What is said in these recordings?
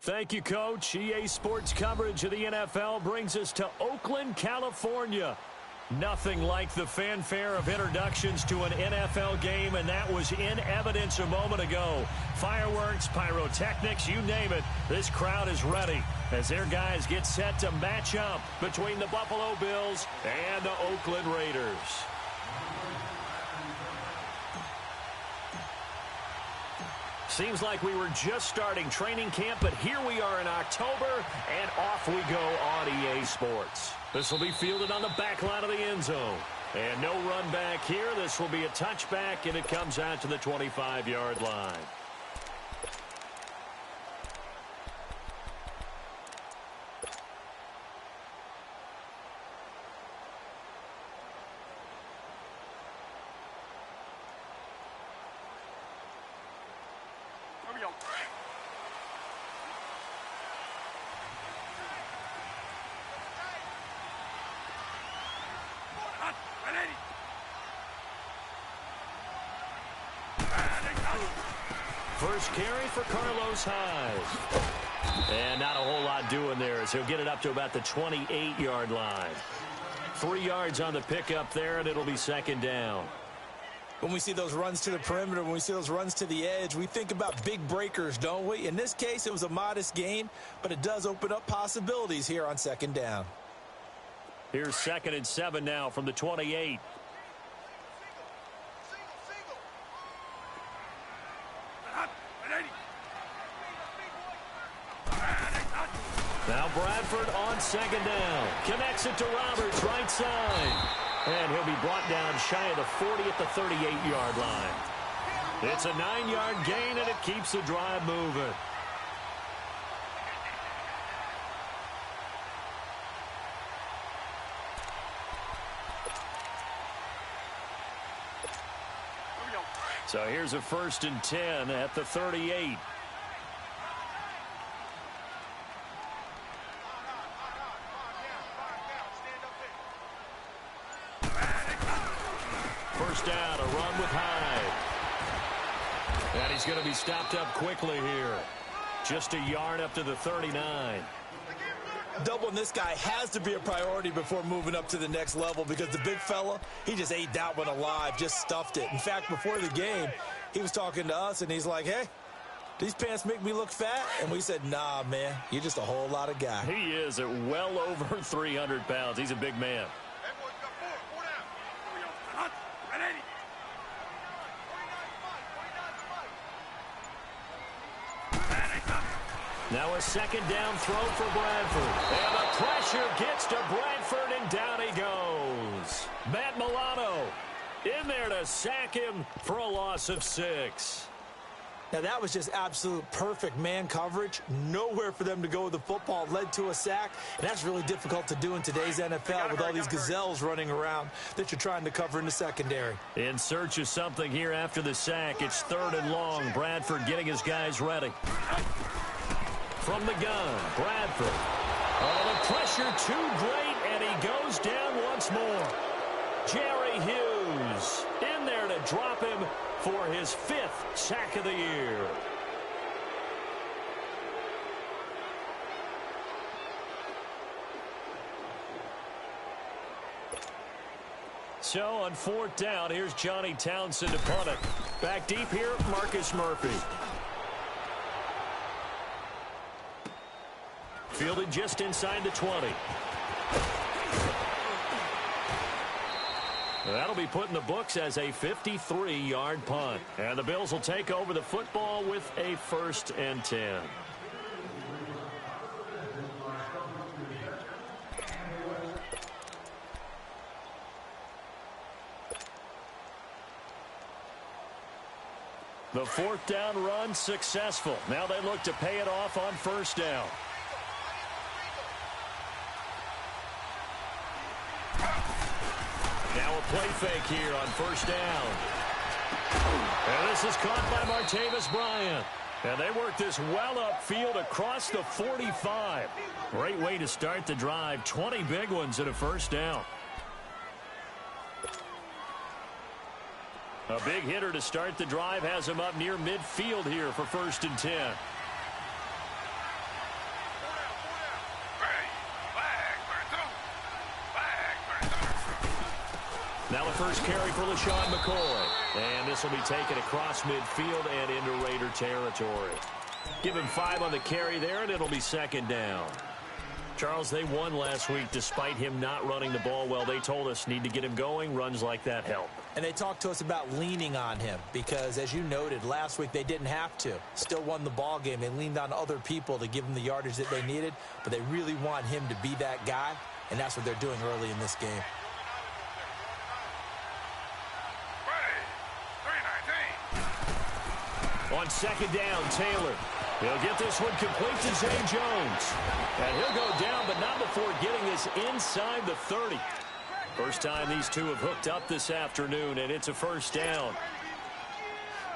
Thank you, Coach. EA Sports coverage of the NFL brings us to Oakland, California. Nothing like the fanfare of introductions to an NFL game, and that was in evidence a moment ago. Fireworks, pyrotechnics, you name it. This crowd is ready as their guys get set to match up between the Buffalo Bills and the Oakland Raiders. Seems like we were just starting training camp, but here we are in October, and off we go on EA Sports. This will be fielded on the back line of the end zone. And no run back here. This will be a touchback, and it comes out to the 25-yard line. First carry for Carlos Hyde. And not a whole lot doing there as he'll get it up to about the 28-yard line. 3 yards on the pickup there, and it'll be second down. When we see those runs to the perimeter, when we see those runs to the edge, we think about big breakers, don't we? In this case, it was a modest gain, but it does open up possibilities here on second down. Here's 2nd and 7 now from the 28. Now Bradford on second down. Connects it to Roberts, right side. And he'll be brought down shy of the 40 at the 38-yard line. It's a 9-yard gain, and it keeps the drive moving. So here's a 1st and 10 at the 38. First down, a run with Hyde. And he's going to be stopped up quickly here. Just a yard up to the 39. Doubling this guy has to be a priority before moving up to the next level because the big fella, he just ate that one alive, just stuffed it. In fact, before the game, he was talking to us, and he's like, hey, these pants make me look fat? And we said, nah, man, you're just a whole lot of guy. He is at well over 300 pounds. He's a big man. Now a second down throw for Bradford. And the pressure gets to Bradford, and down he goes. Matt Milano in there to sack him for a loss of 6. Now that was just absolute perfect man coverage. Nowhere for them to go with the football. Led to a sack. And that's really difficult to do in today's NFL with all these gazelles running around that you're trying to cover in the secondary. In search of something here after the sack. It's 3rd and long. Bradford getting his guys ready. From the gun, Bradford. Oh, the pressure too great, and he goes down once more. Jerry Hughes in there to drop him for his 5th sack of the year. So on 4th down, here's Johnny Townsend to punt it. Back deep here, Marcus Murphy. Fielded just inside the 20. That'll be put in the books as a 53-yard punt. And the Bills will take over the football with a 1st and 10. The 4th down run successful. Now they look to pay it off on 1st down. Now a play fake here on 1st down. And this is caught by Martavis Bryant. And they work this well upfield across the 45. Great way to start the drive. 20 big ones at a 1st down. A big hitter to start the drive has him up near midfield here for 1st and 10. Now the first carry for LaShawn McCoy. And this will be taken across midfield and into Raider territory. Give him 5 on the carry there, and it'll be second down. Charles, they won last week despite him not running the ball well. They told us need to get him going. Runs like that help. And they talked to us about leaning on him because, as you noted, last week they didn't have to. Still won the ball game. They leaned on other people to give them the yardage that they needed, but they really want him to be that guy, and that's what they're doing early in this game. On second down, Taylor. He'll get this one complete to Zay Jones. And he'll go down, but not before getting this inside the 30. First time these two have hooked up this afternoon, and it's a first down.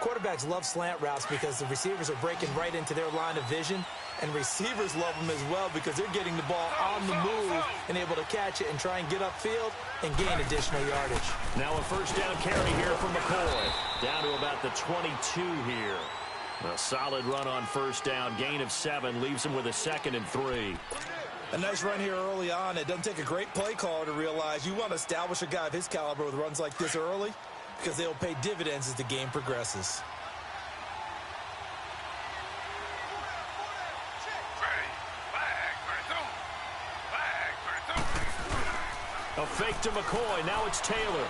Quarterbacks love slant routes because the receivers are breaking right into their line of vision, and receivers love them as well because they're getting the ball on the move and able to catch it and try and get upfield and gain additional yardage. Now a first down carry here from McCoy. Down to about the 22 here. A solid run on first down. Gain of 7 leaves him with a 2nd and 3. A nice run here early on. It doesn't take a great play caller to realize you want to establish a guy of his caliber with runs like this early because they'll pay dividends as the game progresses. A fake to McCoy. Now it's Taylor.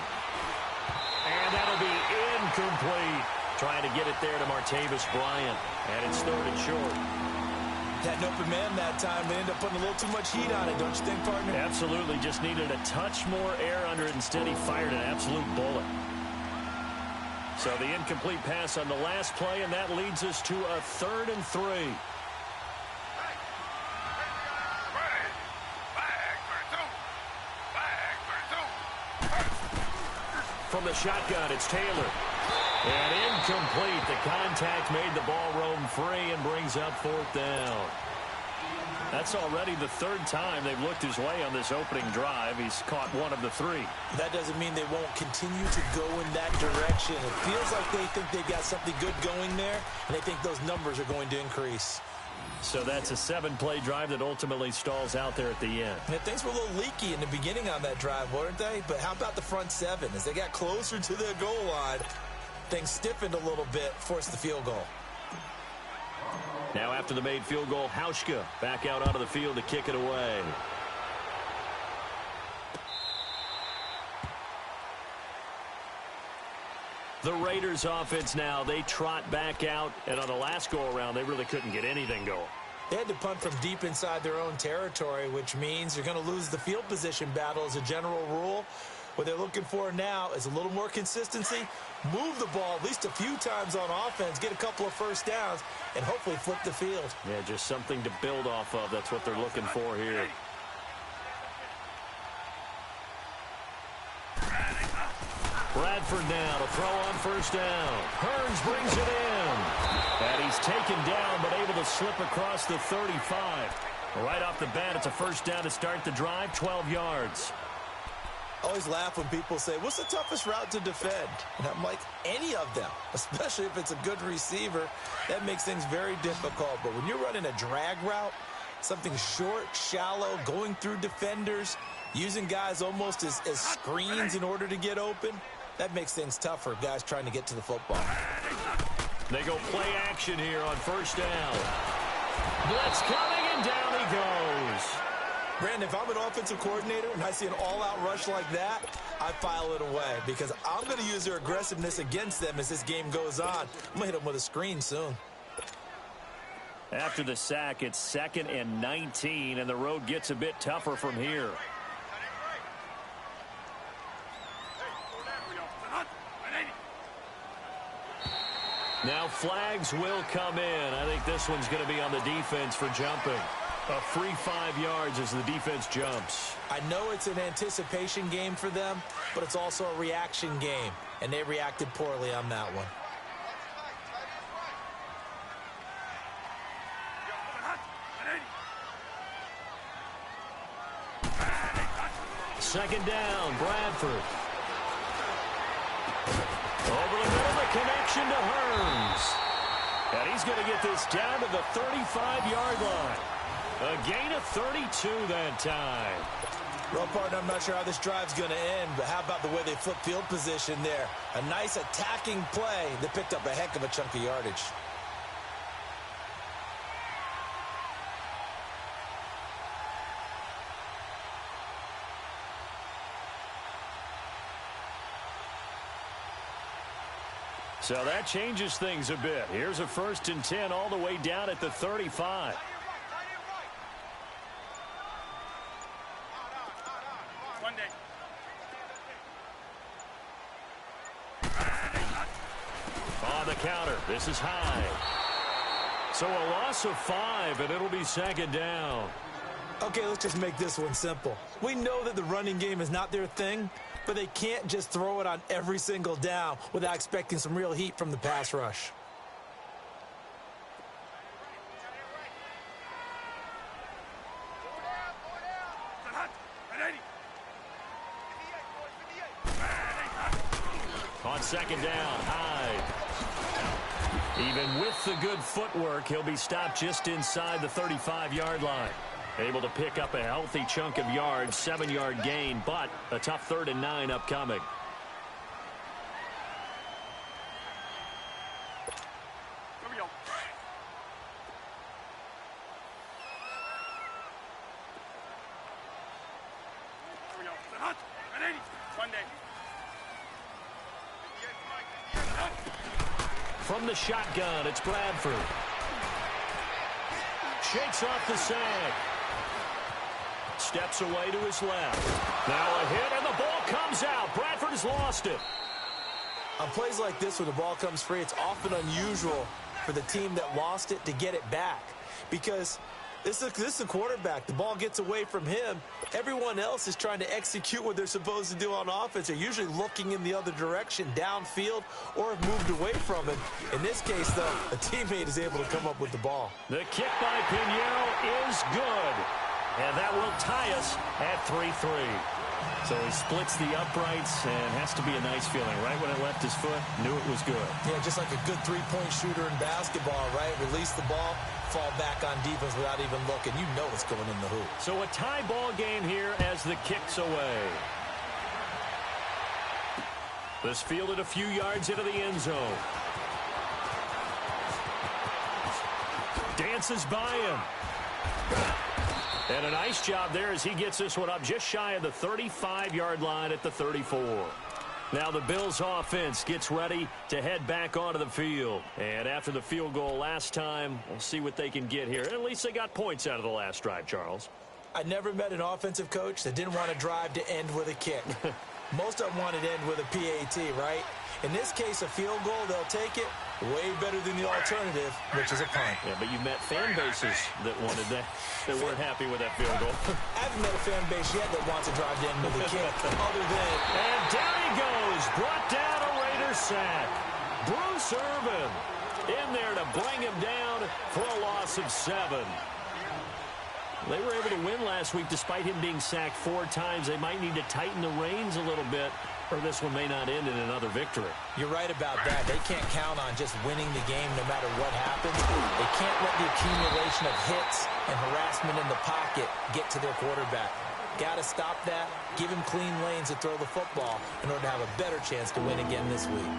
And that'll be incomplete. Trying to get it there to Martavis Bryant. And it's 3rd and short. Had an open man that time. They ended up putting a little too much heat on it, don't you think, partner? Absolutely. Just needed a touch more air under it. Instead, he fired an absolute bullet. So the incomplete pass on the last play, and that leads us to a 3rd and 3. From the shotgun, it's Taylor. And incomplete. The contact made the ball roam free and brings up 4th down. That's already the 3rd time they've looked his way on this opening drive. He's caught 1 of the 3. That doesn't mean they won't continue to go in that direction. It feels like they think they've got something good going there, and they think those numbers are going to increase. So that's a 7-play drive that ultimately stalls out there at the end. And things were a little leaky in the beginning on that drive, weren't they? But how about the front 7? As they got closer to their goal line, things stiffened a little bit, forced the field goal. Now after the made field goal, Hauschka back out onto the field to kick it away. The Raiders offense now, they trot back out, and on the last go-around, they really couldn't get anything going. They had to punt from deep inside their own territory, which means you're going to lose the field position battle as a general rule. What they're looking for now is a little more consistency, move the ball at least a few times on offense, get a couple of first downs, and hopefully flip the field. Yeah, just something to build off of. That's what they're looking for here. Bradford now to throw on first down. Hearns brings it in. And he's taken down, but able to slip across the 35. Right off the bat, it's a first down to start the drive, 12 yards. I always laugh when people say, what's the toughest route to defend? And I'm like, any of them, especially if it's a good receiver. That makes things very difficult. But when you're running a drag route, something short, shallow, going through defenders, using guys almost as screens in order to get open, that makes things tough for guys trying to get to the football. They go play action here on first down. Blitz coming, and down he goes. Brandon, if I'm an offensive coordinator and I see an all-out rush like that, I file it away because I'm going to use their aggressiveness against them as this game goes on. I'm going to hit them with a screen soon. After the sack, it's 2nd and 19, and the road gets a bit tougher from here. Now flags will come in. I think this one's going to be on the defense for jumping. A free 5 yards as the defense jumps. I know it's an anticipation game for them, but it's also a reaction game, and they reacted poorly on that one. Second down, Bradford. Over the middle, the connection to Hearns. And he's going to get this down to the 35-yard line. A gain of 32 that time. Well, partner, I'm not sure how this drive's going to end, but how about the way they flip field position there? A nice attacking play that picked up a heck of a chunk of yardage. So that changes things a bit. Here's a 1st and 10 all the way down at the 35. On the counter, this is high. So a loss of 5, and it'll be 2nd down. Okay, let's just make this one simple. We know that the running game is not their thing, but they can't just throw it on every single down without expecting some real heat from the pass rush. On 2nd down, Hyde. Even with the good footwork, he'll be stopped just inside the 35-yard line. Able to pick up a healthy chunk of yards, 7-yard gain, but a tough 3rd and 9 upcoming. From the shotgun, it's Bradford. Shakes off the sack. Steps away to his left. Now a hit, and the ball comes out. Bradford has lost it. On plays like this, when the ball comes free, it's often unusual for the team that lost it to get it back. Because this is a quarterback. The ball gets away from him. Everyone else is trying to execute what they're supposed to do on offense. They're usually looking in the other direction, downfield, or have moved away from it. In this case, though, a teammate is able to come up with the ball. The kick by Pinheiro is good. And that will tie us at 3-3. So he splits the uprights, and has to be a nice feeling. Right when it left his foot, knew it was good. Yeah, just like a good three-point shooter in basketball, right? Release the ball, fall back on defense without even looking. You know it's going in the hoop. So a tie ball game here as the kick's away. This fielded a few yards into the end zone. Dances by him. And a nice job there as he gets this one up just shy of the 35-yard line at the 34. Now the Bills offense gets ready to head back onto the field. And after the field goal last time, we'll see what they can get here. At least they got points out of the last drive, Charles. I never met an offensive coach that didn't want a drive to end with a kick. Most of them wanted to end with a PAT, right? In this case, a field goal, they'll take it. Way better than the alternative, which is a punt. Yeah, but you've met fan bases that wanted that, that weren't happy with that field goal. I haven't met a fan base yet that wants to drive to end with a kick, other than... And down he goes, brought down a Raider sack. Bruce Irvin in there to bring him down for a loss of 7. They were able to win last week despite him being sacked 4 times. They might need to tighten the reins a little bit, or this one may not end in another victory. You're right about that. They can't count on just winning the game no matter what happens. They can't let the accumulation of hits and harassment in the pocket get to their quarterback. Got to stop that, give him clean lanes to throw the football in order to have a better chance to win again this week.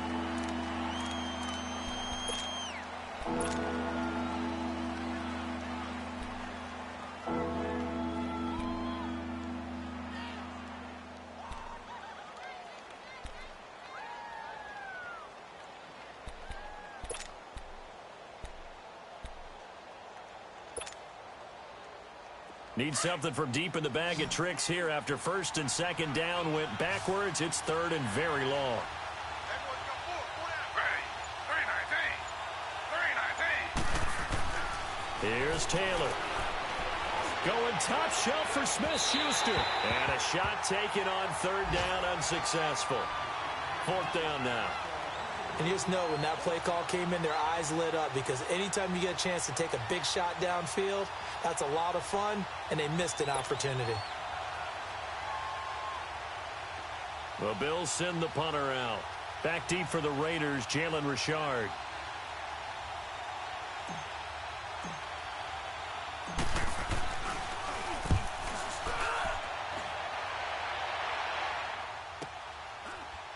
Need something from deep in the bag of tricks here after 1st and 2nd down went backwards. It's 3rd and very long. Here's Taylor. Going top shelf for Smith-Schuster. And a shot taken on 3rd down, unsuccessful. 4th down now. And you just know when that play call came in, their eyes lit up, because anytime you get a chance to take a big shot downfield, that's a lot of fun, and they missed an opportunity. The Bills send the punter out. Back deep for the Raiders, Jalen Richard.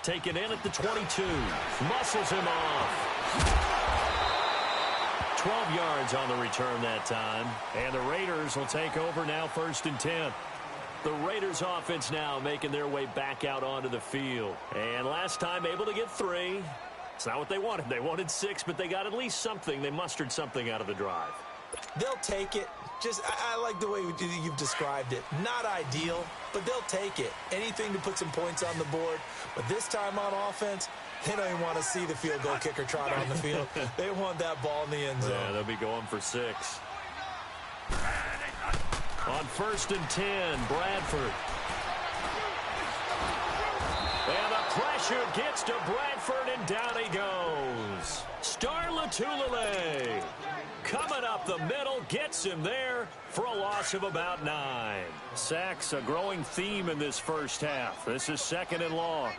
taken in at the 22. Muscles him off. 12 yards on the return that time. And the Raiders will take over now, 1st and 10. The Raiders offense now making their way back out onto the field. And last time able to get 3. It's not what they wanted. They wanted 6, but they got at least something. They mustered something out of the drive. They'll take it. I like the way you've described it. Not ideal, but they'll take it. Anything to put some points on the board. But this time on offense, they don't even want to see the field goal kicker trot on the field. They want that ball in the end zone. Yeah, they'll be going for 6. On 1st and 10, Bradford. And the pressure gets to Bradford, and down he goes. Star Latulele coming up the middle, gets him there for a loss of about 9. Sacks, a growing theme in this first half. This is 2nd and long.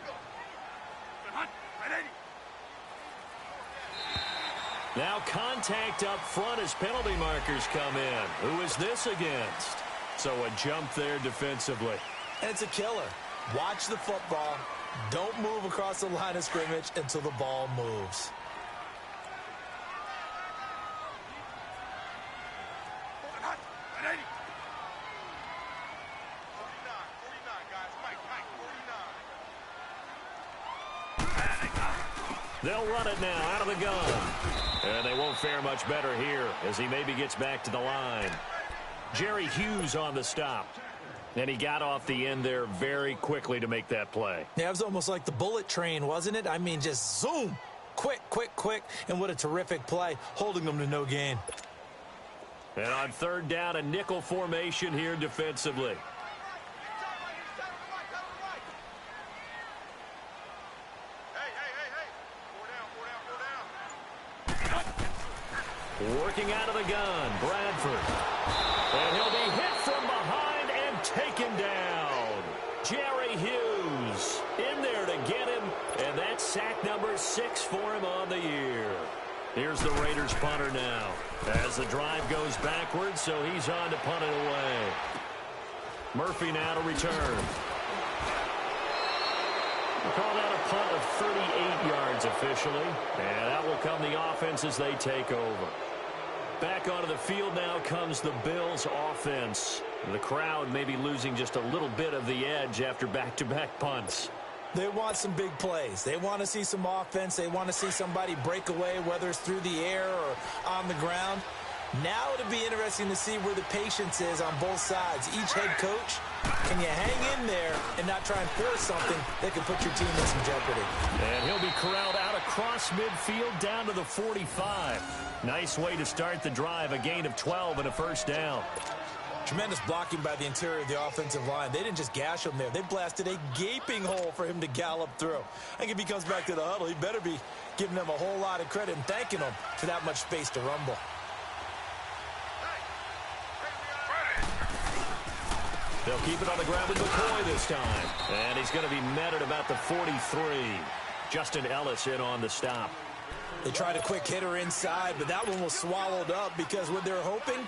Now contact up front as penalty markers come in. Who is this against? So a jump there defensively. And it's a killer. Watch the football. Don't move across the line of scrimmage until the ball moves. They'll run it now out of the gun. And they won't fare much better here as he maybe gets back to the line. Jerry Hughes on the stop. And he got off the end there very quickly to make that play. Yeah, it was almost like the bullet train, wasn't it? I mean, just zoom. Quick, quick, quick. And what a terrific play, holding them to no gain. And on 3rd down, a nickel formation here defensively. Working out of the gun, Bradford. And he'll be hit from behind and taken down. Jerry Hughes in there to get him, and that's sack number 6 for him on the year. Here's the Raiders punter now as the drive goes backwards, so he's on to punt it away. Murphy now to return. We'll call that a punt of 38 yards officially, and that will come the offense as they take over. Back onto the field now comes the Bills offense. The crowd may be losing just a little bit of the edge after back-to-back punts. They want some big plays. They want to see some offense. They want to see somebody break away, whether it's through the air or on the ground. Now it'll be interesting to see where the patience is on both sides. Each head coach, can you hang in there and not try and force something that can put your team in some jeopardy? And he'll be corralled out across midfield down to the 45. Nice way to start the drive, a gain of 12 and a 1st down. Tremendous blocking by the interior of the offensive line. They didn't just gash him there. They blasted a gaping hole for him to gallop through. I think if he comes back to the huddle, he better be giving them a whole lot of credit and thanking them for that much space to rumble. They'll keep it on the ground with McCoy this time. And he's going to be met at about the 43. Justin Ellis in on the stop. They tried a quick hitter inside, but that one was swallowed up because what they're hoping,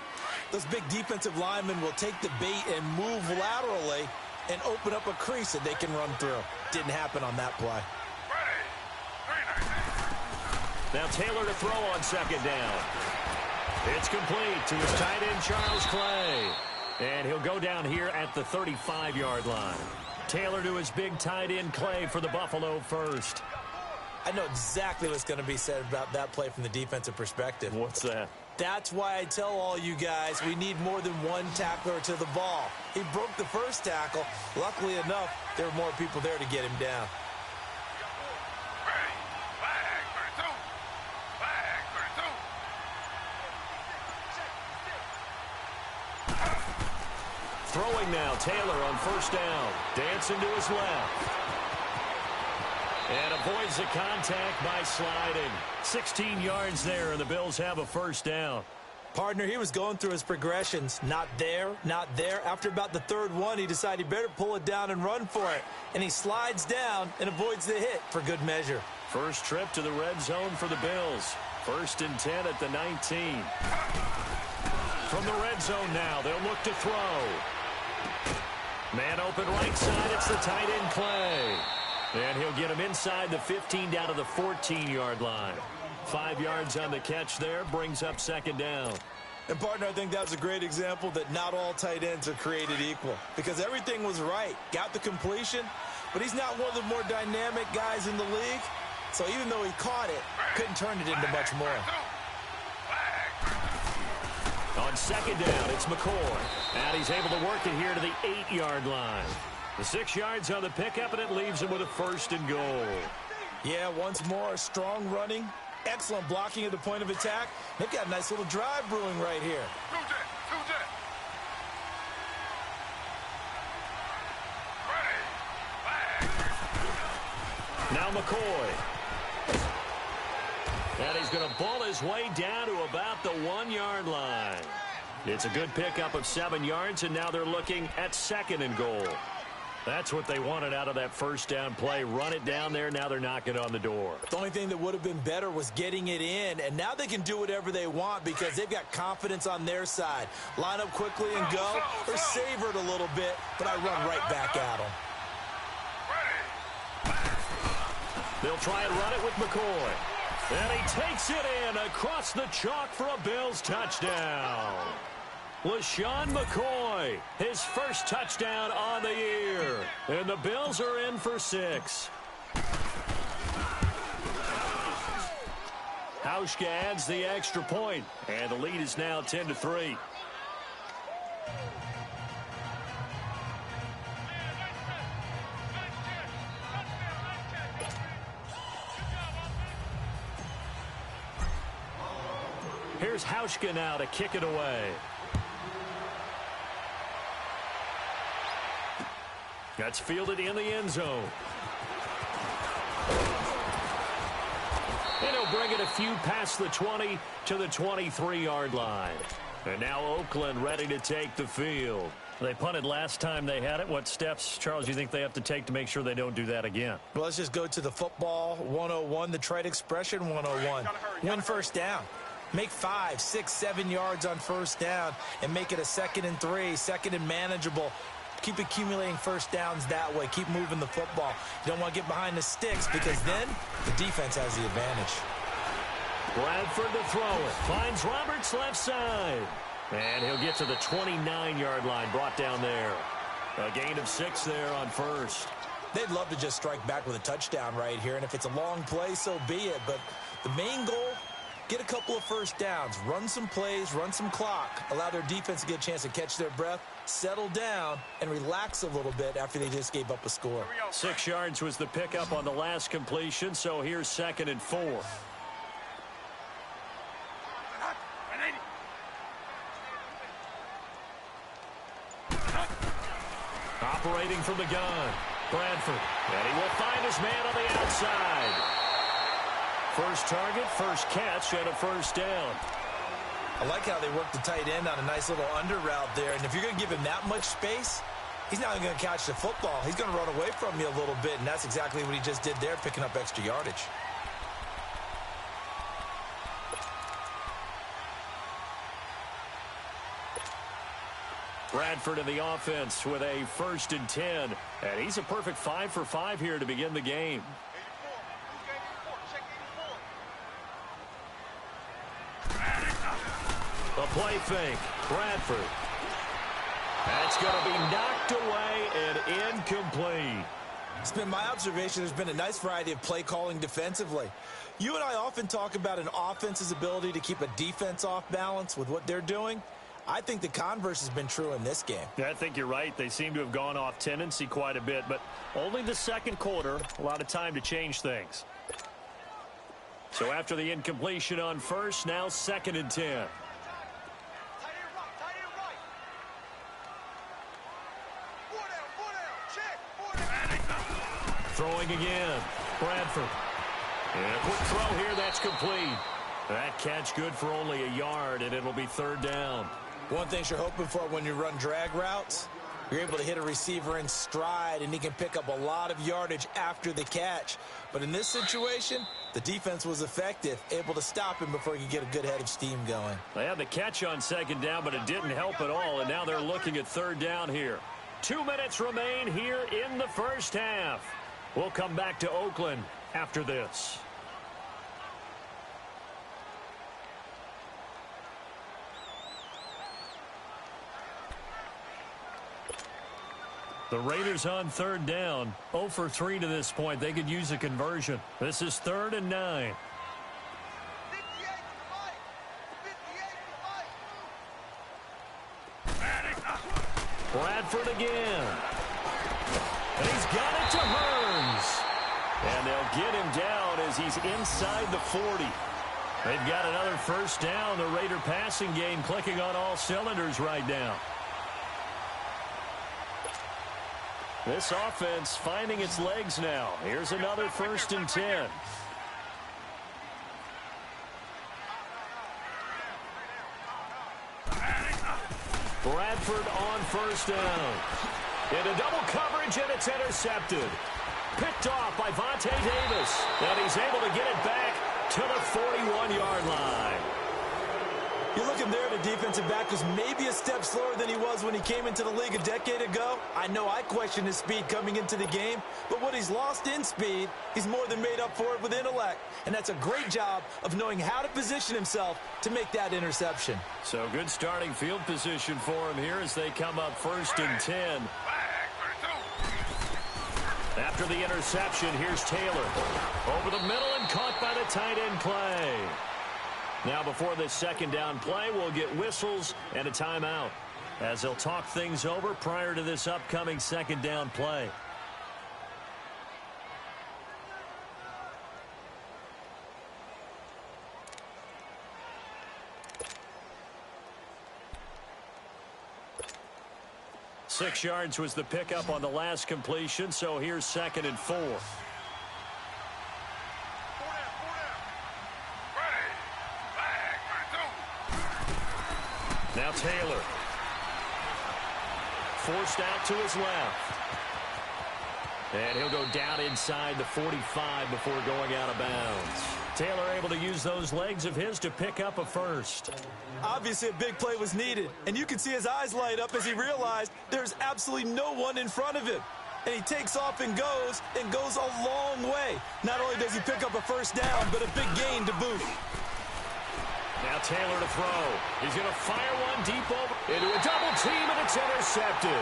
those big defensive linemen will take the bait and move laterally and open up a crease that they can run through. Didn't happen on that play. Now Taylor to throw on 2nd down. It's complete to his tight end, Charles Clay. And he'll go down here at the 35-yard line. Taylor to his big tight end, Clay, for the Buffalo first. I know exactly what's going to be said about that play from the defensive perspective. What's that? That's why I tell all you guys we need more than one tackler to the ball. He broke the first tackle. Luckily enough, there were more people there to get him down. Throwing now, Taylor on 1st down. Dancing to his left. And avoids the contact by sliding. 16 yards there, and the Bills have a 1st down. Partner, he was going through his progressions. Not there, not there. After about the 3rd one, he decided he better pull it down and run for it. And he slides down and avoids the hit for good measure. First trip to the red zone for the Bills. 1st and 10 at the 19. From the red zone now, they'll look to throw. Man open right side, it's the tight end Clay. And he'll get him inside the 15 down to the 14-yard line. 5 yards on the catch there, brings up second down. And, partner, I think that's a great example that not all tight ends are created equal because everything was right. Got the completion, but he's not one of the more dynamic guys in the league. So even though he caught it, couldn't turn it into much more. On second down, it's McCoy. And he's able to work it here to the 8-yard line. The 6 yards on the pickup, and it leaves him with a 1st and goal. Yeah, once more, strong running. Excellent blocking at the point of attack. They've got a nice little drive brewing right here. Now McCoy. And he's going to ball his way down to about the 1-yard line. It's a good pickup of 7 yards, and now they're looking at 2nd and goal. That's what they wanted out of that first down play. Run it down there. Now they're knocking on the door. The only thing that would have been better was getting it in, and now they can do whatever they want because they've got confidence on their side. Line up quickly and go, or savor it a little bit, but I run right back at them. They'll try and run it with McCoy. And he takes it in across the chalk for a Bills touchdown. LaShawn McCoy, his first touchdown on the year. And the Bills are in for 6. Hauschka adds the extra point, and the lead is now 10-3. Here's Hauschka now to kick it away. That's fielded in the end zone. And he'll bring it a few past the 20 to the 23-yard line. And now Oakland ready to take the field. They punted last time they had it. What steps, Charles, do you think they have to take to make sure they don't do that again? Well, let's just go to the football 101, the trite expression 101. Win first down. Make 5, 6, 7 yards on first down and make it a 2nd and 3, 2nd and manageable. Keep accumulating first downs that way. Keep moving the football. You don't want to get behind the sticks because then the defense has the advantage. Bradford to throw it. Finds Roberts left side. And he'll get to the 29-yard line, brought down there. A gain of 6 there on first. They'd love to just strike back with a touchdown right here, and if it's a long play, so be it. But the main goal, get a couple of first downs, run some plays, run some clock, allow their defense to get a chance to catch their breath, settle down, and relax a little bit after they just gave up a score. 6 yards was the pickup on the last completion, so here's 2nd and 4. Operating from the gun, Bradford, and he will find his man on the outside. First target, first catch, and a first down. I like how they work the tight end on a nice little under route there. And if you're going to give him that much space, he's not going to catch the football. He's going to run away from you a little bit, and that's exactly what he just did there, picking up extra yardage. Bradford in the offense with a 1st and 10. And he's a perfect 5 for 5 here to begin the game. A play fake. Bradford. That's going to be knocked away and incomplete. It's been my observation there's been a nice variety of play calling defensively. You and I often talk about an offense's ability to keep a defense off balance with what they're doing. I think the converse has been true in this game. Yeah, I think you're right. They seem to have gone off tendency quite a bit, but only the second quarter, a lot of time to change things. So after the incompletion on first, now 2nd and 10. Throwing again. Bradford. And a quick throw here. That's complete. That catch good for only a yard, and it'll be 3rd down. One thing you're hoping for when you run drag routes, you're able to hit a receiver in stride, and he can pick up a lot of yardage after the catch. But in this situation, the defense was effective, able to stop him before he could get a good head of steam going. They had the catch on 2nd down, but it didn't help at all, and now they're looking at 3rd down here. 2 minutes remain here in the first half. We'll come back to Oakland after this. The Raiders on third down. 0 for 3 to this point. They could use a conversion. This is 3rd and 9. Bradford again. And he's got it to Hearns. And they'll get him down as he's inside the 40. They've got another first down. The Raider passing game clicking on all cylinders right now. This offense finding its legs now. Here's another 1st and 10. Bradford on first down. Into double coverage, and it's intercepted. Picked off by Vontae Davis. And he's able to get it back to the 41-yard line. You're looking there, the defensive back was maybe a step slower than he was when he came into the league a decade ago. I know I questioned his speed coming into the game, but what he's lost in speed, he's more than made up for it with intellect. And that's a great job of knowing how to position himself to make that interception. So good starting field position for him here as they come up 1st and 10. After the interception, here's Taylor. Over the middle and caught by the tight end Clay. Now before this second down play, we'll get whistles and a timeout as they'll talk things over prior to this upcoming second down play. Six yards was the pickup on the last completion, so here's 2nd and 4. Now Taylor. Forced out to his left. And he'll go down inside the 45 before going out of bounds. Taylor able to use those legs of his to pick up a first. Obviously a big play was needed, and you can see his eyes light up as he realized there's absolutely no one in front of him. And he takes off and goes a long way. Not only does he pick up a first down, but a big gain to boot. Now Taylor to throw. He's going to fire one deep over into a double team, and it's intercepted.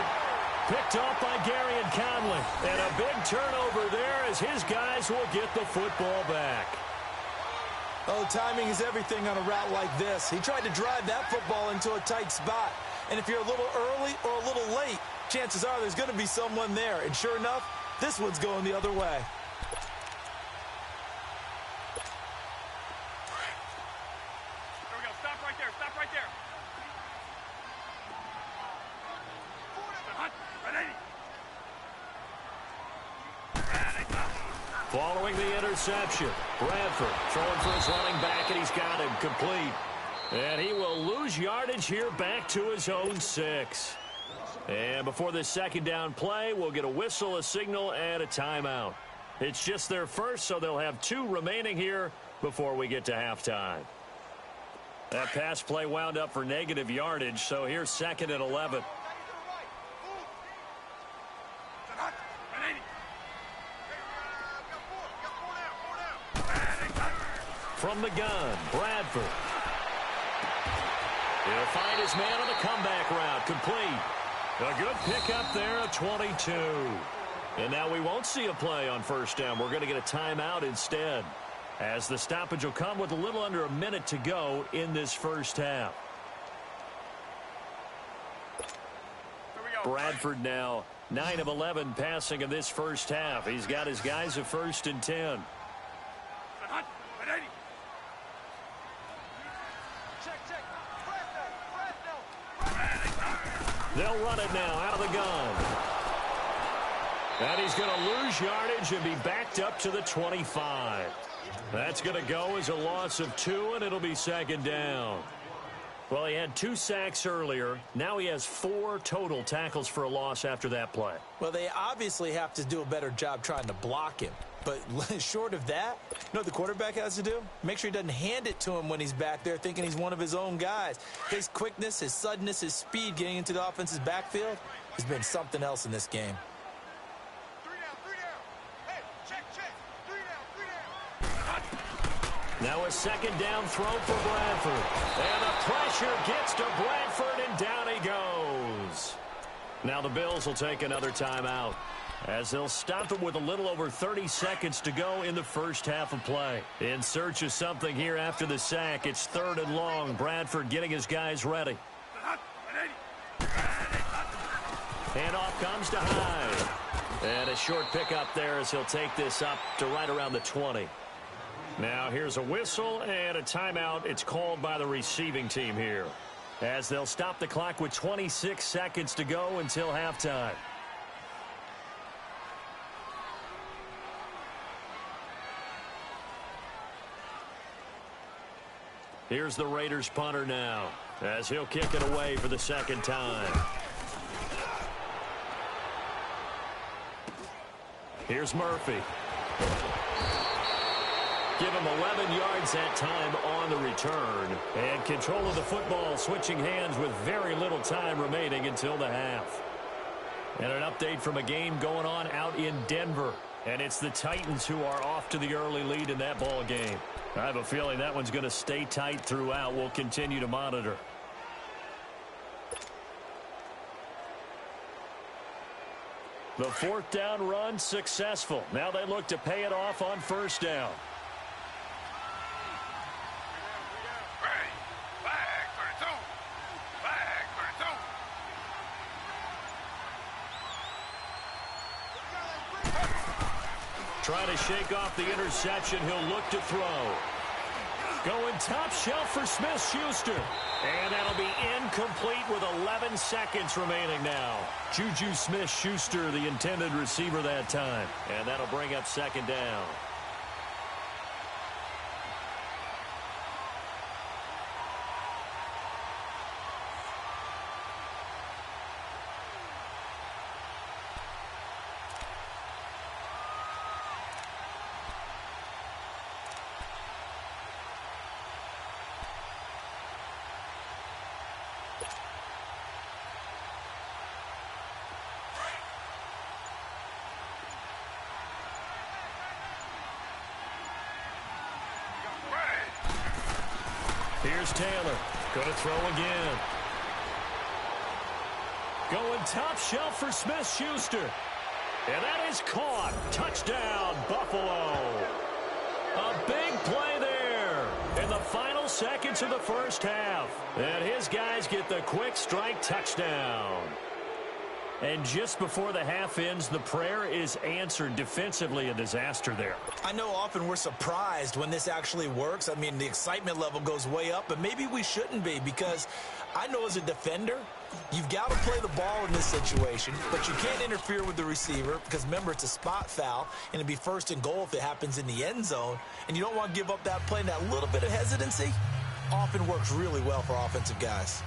Picked off by Gary and Conley. And a big turnover there as his guys will get the football back. Oh, timing is everything on a route like this. He tried to drive that football into a tight spot. And if you're a little early or a little late, chances are there's going to be someone there. And sure enough, this one's going the other way. Following the interception, Bradford throwing for his running back, and he's got him complete. And he will lose yardage here back to his own 6. And before this second down play, we'll get a whistle, a signal, and a timeout. It's just their first, so they'll have 2 remaining here before we get to halftime. That pass play wound up for negative yardage, so here's 2nd and 11. From the gun, Bradford. He'll find his man on the comeback route. Complete. A good pickup there at 22. And now we won't see a play on first down. We're going to get a timeout instead, as the stoppage will come with a little under a minute to go in this first half. Bradford now 9 of 11 passing in this first half. He's got his guys a 1st and 10. They'll run it now out of the gun. And he's going to lose yardage and be backed up to the 25. That's going to go as a loss of 2, and it'll be 2nd down. Well, he had 2 sacks earlier. Now he has 4 total tackles for a loss after that play. Well, they obviously have to do a better job trying to block him. But short of that, you know what the quarterback has to do? Make sure he doesn't hand it to him when he's back there thinking he's one of his own guys. His quickness, his suddenness, his speed getting into the offense's backfield has been something else in this game. Now a second down throw for Bradford. And the pressure gets to Bradford, and down he goes. Now the Bills will take another timeout, as they'll stop it with a little over 30 seconds to go in the first half of play. In search of something here after the sack, it's 3rd and long. Bradford getting his guys ready. And off comes to Hyde. And a short pickup there as he'll take this up to right around the 20. Now here's a whistle and a timeout. It's called by the receiving team here, as they'll stop the clock with 26 seconds to go until halftime. Here's the Raiders punter now, as he'll kick it away for the second time. Here's Murphy. Give him 11 yards that time on the return. And control of the football, switching hands with very little time remaining until the half. And an update from a game going on out in Denver. And it's the Titans who are off to the early lead in that ball game. I have a feeling that one's going to stay tight throughout. We'll continue to monitor. The 4th down run successful. Now they look to pay it off on 1st down. Trying to shake off the interception. He'll look to throw. Going top shelf for Smith-Schuster. And that'll be incomplete with 11 seconds remaining now. Juju Smith-Schuster, the intended receiver that time. And that'll bring up 2nd down. Here's Taylor. Going to throw again. Going top shelf for Smith-Schuster. And that is caught. Touchdown, Buffalo. A big play there in the final seconds of the first half. And his guys get the quick strike touchdown. And just before the half ends, the prayer is answered. Defensively, a disaster there. I know often we're surprised when this actually works. I mean, the excitement level goes way up, but maybe we shouldn't be, because I know as a defender, you've got to play the ball in this situation, but you can't interfere with the receiver because, remember, it's a spot foul, and it'd be 1st and goal if it happens in the end zone, and you don't want to give up that play. And that little bit of hesitancy often works really well for offensive guys.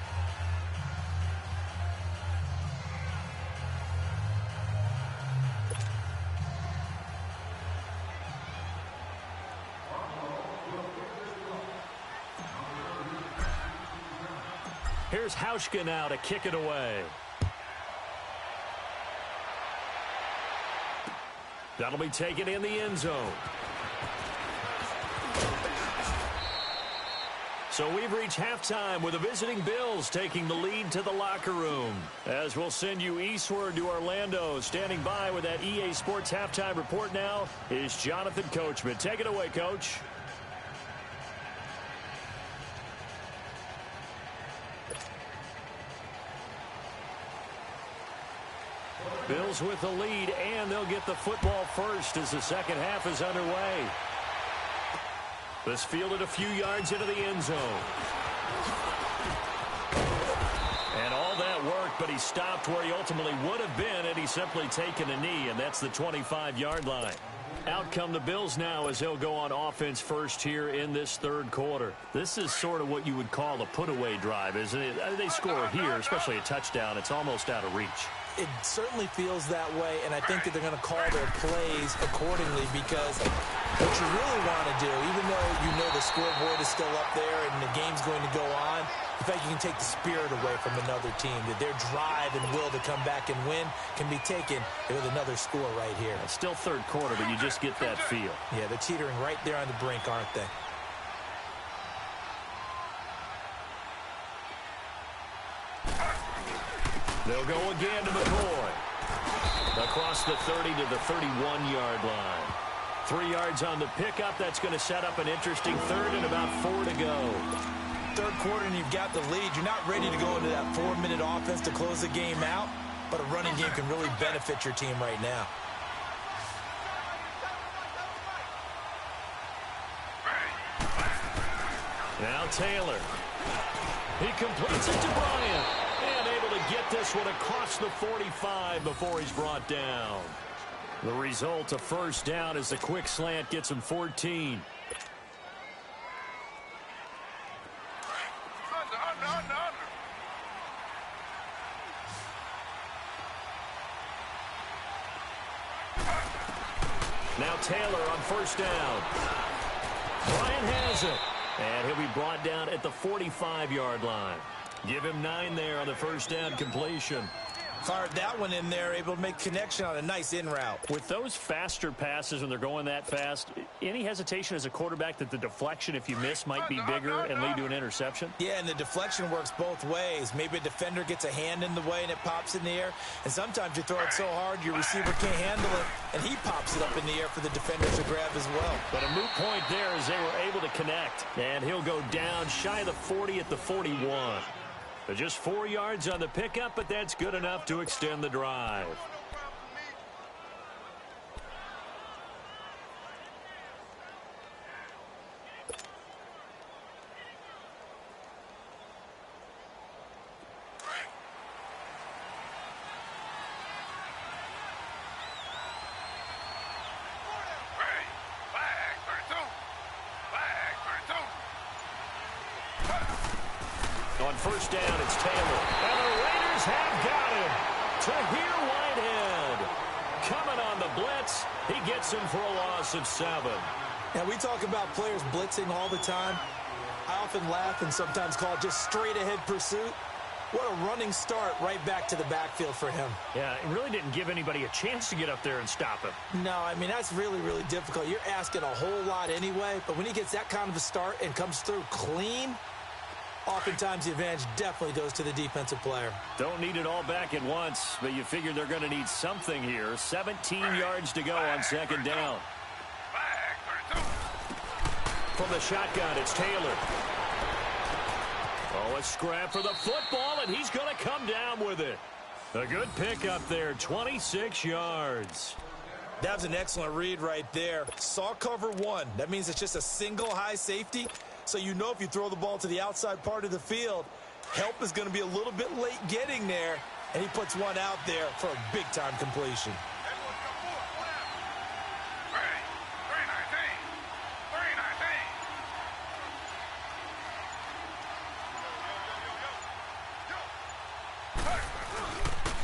Here's Hauschka now to kick it away. That'll be taken in the end zone. So we've reached halftime with the visiting Bills taking the lead to the locker room. As we'll send you eastward to Orlando. Standing by with that EA Sports halftime report now is Jonathan Coachman. Take it away, Coach. Bills with the lead, and they'll get the football first as the second half is underway. This fielded a few yards into the end zone. And all that worked, but he stopped where he ultimately would have been had he simply taken a knee, and that's the 25-yard line. Out come the Bills now as they'll go on offense first here in this 3rd quarter. This is sort of what you would call a put-away drive, isn't it? They score here, especially a touchdown. It's almost out of reach. It certainly feels that way, and I think that they're going to call their plays accordingly because what you really want to do, even though you know the scoreboard is still up there and the game's going to go on, the fact you can take the spirit away from another team, that their drive and will to come back and win can be taken with another score right here. It's still third quarter, but you just get that feel. Yeah, they're teetering right there on the brink, aren't they? They'll go again to McCoy. Across the 30 to the 31-yard line. 3 yards on the pickup. That's going to set up an interesting third and about 4 to go. Third quarter and you've got the lead. You're not ready to go into that 4-minute offense to close the game out, but a running game can really benefit your team right now. Now Taylor. He completes it to Bryant. And able to get this one across the 45 before he's brought down. The result, a first down as the quick slant gets him 14. Now Taylor on first down. Bryant has it. And he'll be brought down at the 45-yard line. Give him 9 there on the first down completion. Fired that one in there, able to make connection on a nice in route. With those faster passes when they're going that fast, any hesitation as a quarterback that the deflection, if you miss, might be bigger and lead to an interception? Yeah, and the deflection works both ways. Maybe a defender gets a hand in the way and it pops in the air. And sometimes you throw it so hard your receiver can't handle it, and he pops it up in the air for the defenders to grab as well. But a moot point there as they were able to connect. And he'll go down shy of the 40 at the 41. But just 4 yards on the pickup, but that's good enough to extend the drive. On first down, it's Taylor. And the Raiders have got him. Tahir Whitehead. Coming on the blitz. He gets him for a loss of 7. Now, we talk about players blitzing all the time. I often laugh and sometimes call it just straight-ahead pursuit. What a running start right back to the backfield for him. Yeah, it really didn't give anybody a chance to get up there and stop him. No, I mean, that's really, really difficult. You're asking a whole lot anyway, but when he gets that kind of a start and comes through clean, oftentimes the advantage definitely goes to the defensive player. Don't need it all back at once, but you figure they're going to need something here. 17 yards to go on second down. From the shotgun, it's Taylor. Oh, a scrap for the football, and he's going to come down with it. A good pickup there, 26 yards. That was an excellent read right there. Saw cover one. That means it's just a single high safety. So you know if you throw the ball to the outside part of the field, help is going to be a little bit late getting there. And he puts one out there for a big-time completion.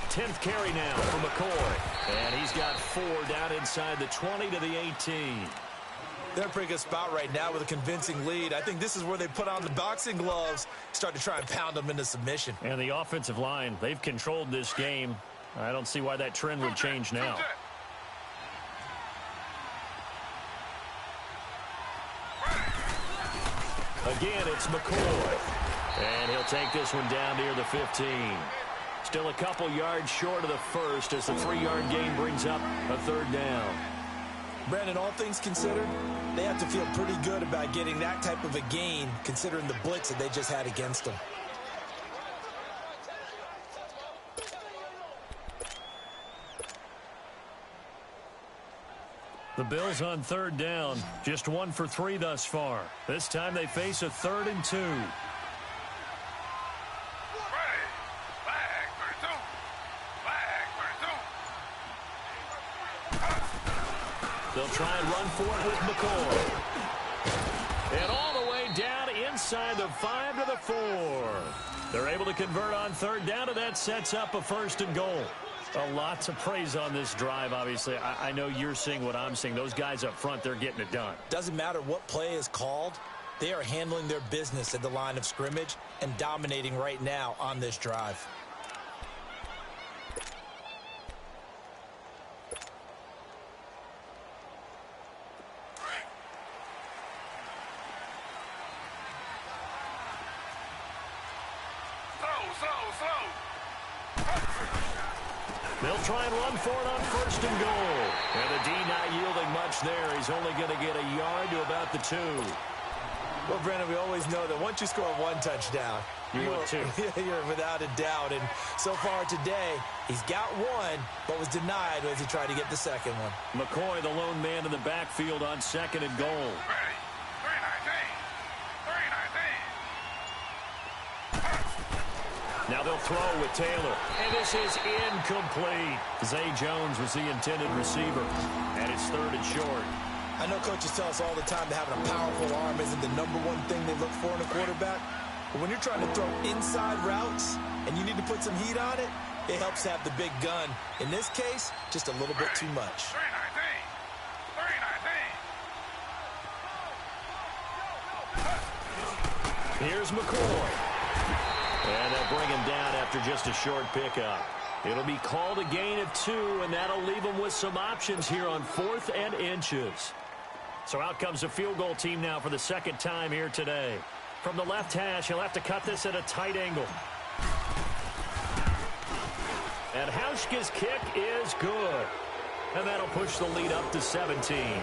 10th carry now for McCoy. And he's got 4 down inside the 20 to the 18. They're in a pretty good spot right now with a convincing lead. I think this is where they put on the boxing gloves, start to try and pound them into submission. And the offensive line, they've controlled this game. I don't see why that trend would change now. Again, it's McCoy. And he'll take this one down near the 15. Still a couple yards short of the first as the 3-yard gain brings up a 3rd down. Brandon, all things considered, they have to feel pretty good about getting that type of a gain considering the blitz that they just had against them. The Bills on 3rd down, just 1 for 3 thus far. This time they face a 3rd and 2. They'll try and run for it with McCoy. And all the way down inside the 5 to the 4. They're able to convert on 3rd down, and that sets up a 1st and goal. A lot to praise on this drive, obviously. I know you're seeing what I'm seeing. Those guys up front, they're getting it done. Doesn't matter what play is called. They are handling their business at the line of scrimmage and dominating right now on this drive. They'll try and run for it on 1st and goal. And the D not yielding much there. He's only going to get a yard to about the 2. Well, Brandon, we always know that once you score one touchdown, you're without a doubt. And so far today, he's got one, but was denied as he tried to get the second one. McCoy, the lone man in the backfield on 2nd and goal. Now they'll throw with Taylor. And this is incomplete. Zay Jones was the intended receiver. And it's 3rd and short. I know coaches tell us all the time that having a powerful arm isn't the #1 thing they look for in a quarterback. But when you're trying to throw inside routes and you need to put some heat on it, it helps have the big gun. In this case, just a little bit too much. Here's McCoy. And they'll bring him down after just a short pickup. It'll be called a gain of 2, and that'll leave them with some options here on 4th and inches. So out comes the field goal team now for the 2nd time here today. From the left hash, he'll have to cut this at a tight angle. And Hauschka's kick is good. And that'll push the lead up to 17.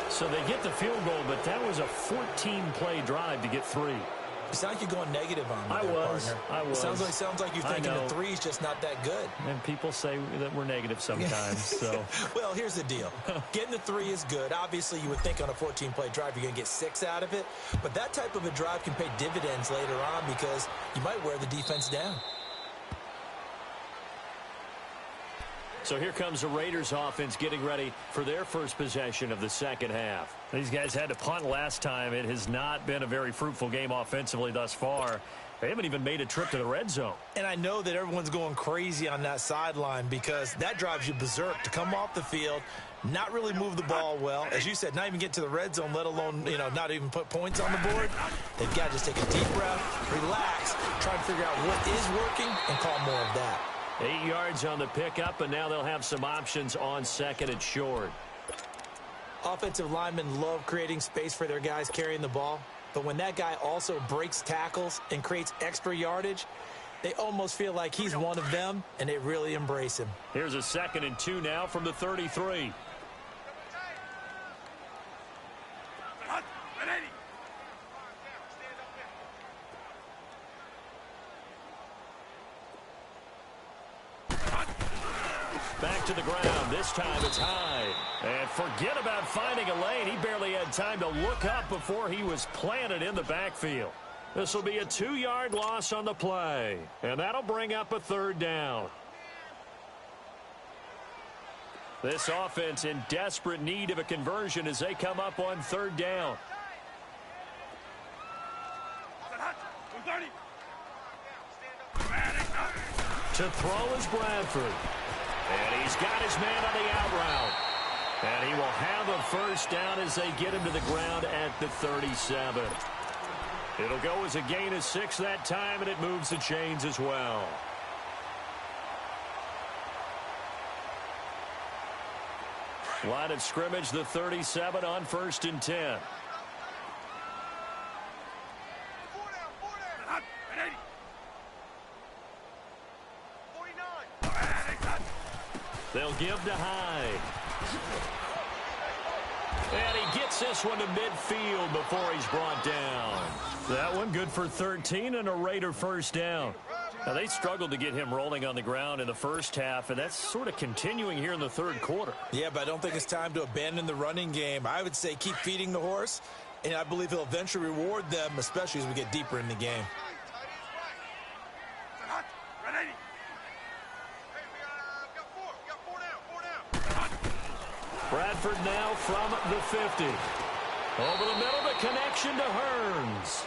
So they get the field goal, but that was a 14-play drive to get 3. It sounds like you're going negative on me. I was. Sounds like you're thinking the 3's just not that good. And people say that we're negative sometimes. So, well, here's the deal. Getting the 3 is good. Obviously, you would think on a 14-play drive you're going to get 6 out of it. But that type of a drive can pay dividends later on because you might wear the defense down. So here comes the Raiders offense getting ready for their first possession of the 2nd half. These guys had to punt last time. It has not been a very fruitful game offensively thus far. They haven't even made a trip to the red zone. And I know that everyone's going crazy on that sideline because that drives you berserk to come off the field, not really move the ball well. As you said, not even get to the red zone, let alone, not even put points on the board. They've got to just take a deep breath, relax, try to figure out what is working, and call more of that. 8 yards on the pickup, and now they'll have some options on 2nd and short. Offensive linemen love creating space for their guys carrying the ball, but when that guy also breaks tackles and creates extra yardage, they almost feel like he's one of them, and they really embrace him. Here's a 2nd and 2 now from the 33. Back to the ground. This time it's high. And forget about finding a lane. He barely had time to look up before he was planted in the backfield. This will be a 2-yard loss on the play. And that'll bring up a 3rd down. This offense in desperate need of a conversion as they come up on 3rd down. To throw is Bradford. And he's got his man on the out route. And he will have a 1st down as they get him to the ground at the 37. It'll go as a gain of 6 that time, and it moves the chains as well. Line of scrimmage, the 37 on 1st and 10. They'll give to Hyde. And he gets this one to midfield before he's brought down. That one good for 13 and a Raider 1st down. Now, they struggled to get him rolling on the ground in the 1st half, and that's sort of continuing here in the 3rd quarter. Yeah, but I don't think it's time to abandon the running game. I would say keep feeding the horse, and I believe he'll eventually reward them, especially as we get deeper in the game. Bradford now from the 50. Over the middle, the connection to Hearns.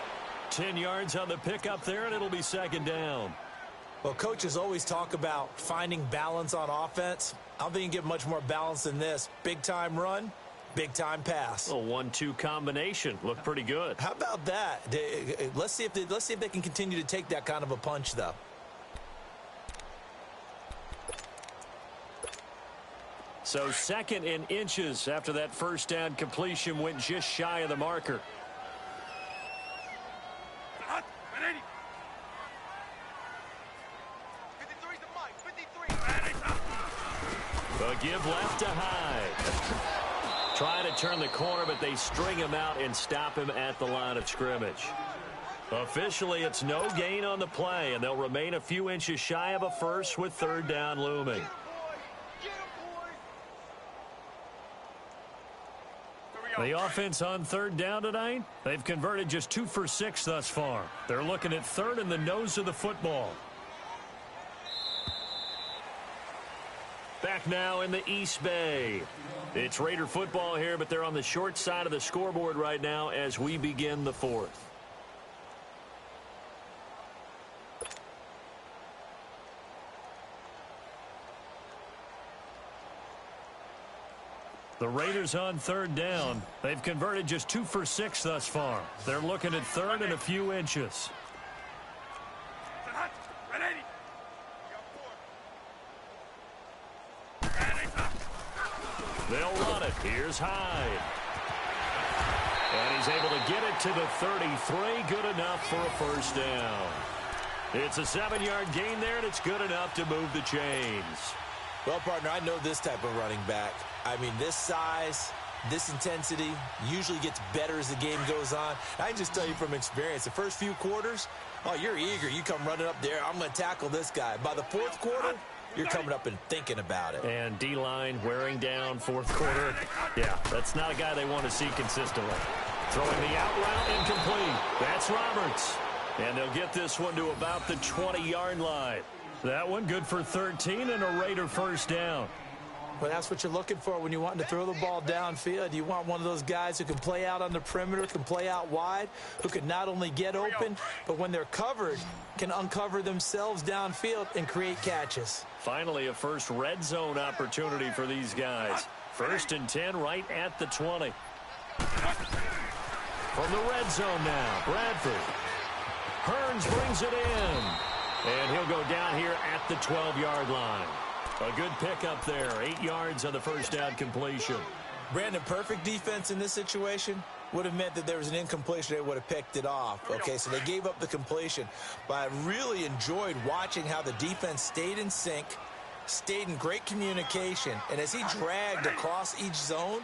10 yards on the pickup there, and it'll be 2nd down. Well, coaches always talk about finding balance on offense. I don't think you can get much more balance than this. Big-time run, big-time pass. A 1-2 combination. Looked pretty good. How about that? Let's see if they can continue to take that kind of a punch, though. So 2nd in inches after that first down completion went just shy of the marker. The give left to Hyde. Trying to turn the corner, but they string him out and stop him at the line of scrimmage. Officially, it's no gain on the play, and they'll remain a few inches shy of a first with 3rd down looming. The offense on 3rd down tonight, they've converted just 2 for 6 thus far. They're looking at 3rd in the nose of the football. Back now in the East Bay. It's Raider football here, but they're on the short side of the scoreboard right now as we begin the 4th. The Raiders on 3rd down. They've converted just 2 for 6 thus far. They're looking at 3rd and a few inches. They'll run it. Here's Hyde. And he's able to get it to the 33. Good enough for a first down. It's a 7-yard gain there, and it's good enough to move the chains. Well, partner, I know this type of running back. I mean, this size, this intensity usually gets better as the game goes on. I can just tell you from experience, the first few quarters, oh, you're eager. You come running up there. I'm going to tackle this guy. By the 4th quarter, you're coming up and thinking about it. And D-line wearing down 4th quarter. Yeah, that's not a guy they want to see consistently. Throwing the out route incomplete. That's Roberts. And they'll get this one to about the 20-yard line. That one good for 13 and a Raider first down. Well, that's what you're looking for when you want to throw the ball downfield. You want one of those guys who can play out on the perimeter, can play out wide, who can not only get open, but when they're covered, can uncover themselves downfield and create catches. Finally, a first red zone opportunity for these guys. 1st and 10 right at the 20. From the red zone now, Bradford. Hearns brings it in. And he'll go down here at the 12-yard line. A good pickup there. 8 yards on the first down completion. Brandon, perfect defense in this situation would have meant that there was an incompletion. They would have picked it off. Okay, so they gave up the completion. But I really enjoyed watching how the defense stayed in sync, stayed in great communication. And as he dragged across each zone,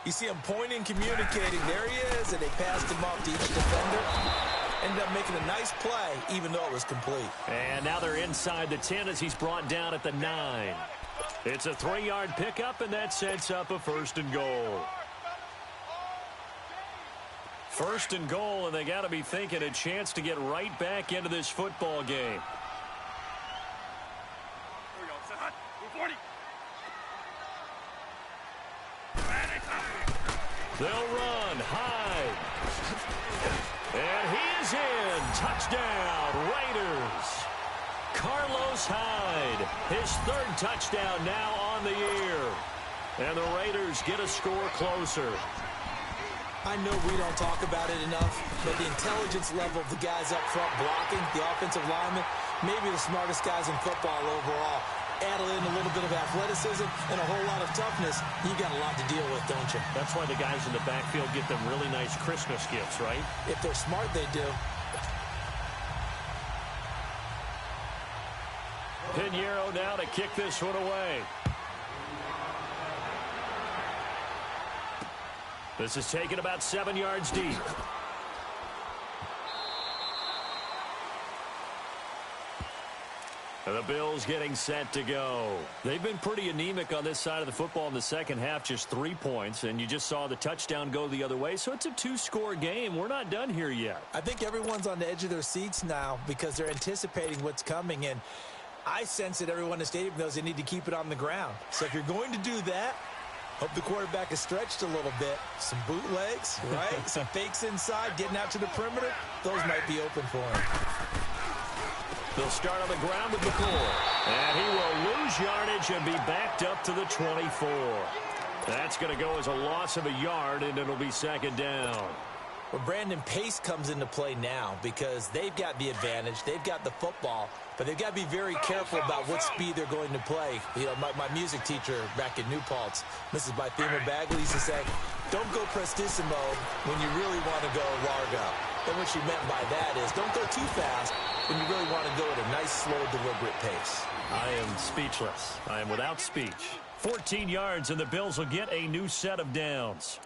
you see him pointing, communicating. There he is, and they passed him off to each defender. Ended up making a nice play, even though it was complete. And now they're inside the 10 as he's brought down at the 9. It's a 3-yard pickup, and that sets up a 1st and goal. 1st and goal, and they got to be thinking a chance to get right back into this football game. They'll run. Hyde. And he is in. Touchdown, Raiders. Carlos Hyde, his 3rd touchdown now on the year. And the Raiders get a score closer. I know we don't talk about it enough, but the intelligence level of the guys up front blocking, the offensive linemen, maybe the smartest guys in football overall. Add in a little bit of athleticism and a whole lot of toughness, you got a lot to deal with, don't you? That's why the guys in the backfield get them really nice Christmas gifts, right? If they're smart, they do. Pinheiro now to kick this one away. This is taken about 7 yards deep. And the Bills getting set to go. They've been pretty anemic on this side of the football in the second half, just 3 points, and you just saw the touchdown go the other way, so it's a 2-score game. We're not done here yet. I think everyone's on the edge of their seats now because they're anticipating what's coming, and I sense that everyone in the stadium knows they need to keep it on the ground. So if you're going to do that, hope the quarterback is stretched a little bit. Some bootlegs, right? Some fakes inside, getting out to the perimeter. Those might be open for him. They'll start on the ground with McCoy. And he will lose yardage and be backed up to the 24. That's going to go as a loss of a yard, and it'll be second down. Well, Brandon, pace comes into play now because they've got the advantage. They've got the football, but they've got to be very careful about what speed they're going to play. You know, my music teacher back in New Paltz, Mrs. Bythema Bagley, used to say, don't go prestissimo when you really want to go largo. And what she meant by that is don't go too fast when you really want to go at a nice, slow, deliberate pace. I am speechless. I am without speech. 14 yards, and the Bills will get a new set of downs.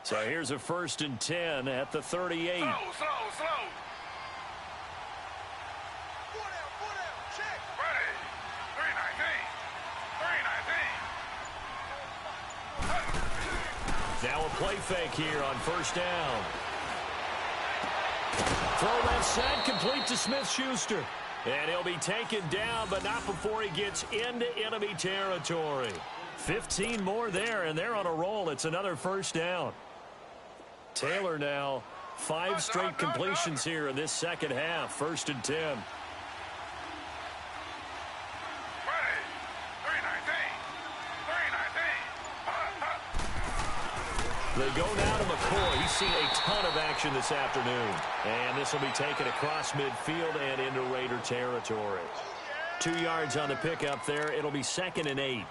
So here's a 1st and 10 at the 38. Slow. Check. Ready. 319. Now a play fake here on 1st down. Throw left side, complete to Smith-Schuster. And he'll be taken down, but not before he gets into enemy territory. 15 more there, and they're on a roll. It's another 1st down. Taylor now, 5 straight completions here in this second half. 1st and 10. Ready. 319. They go now to McCoy. He's seen a ton of action this afternoon. And this will be taken across midfield and into Raider territory. 2 yards on the pickup there. It'll be 2nd and 8.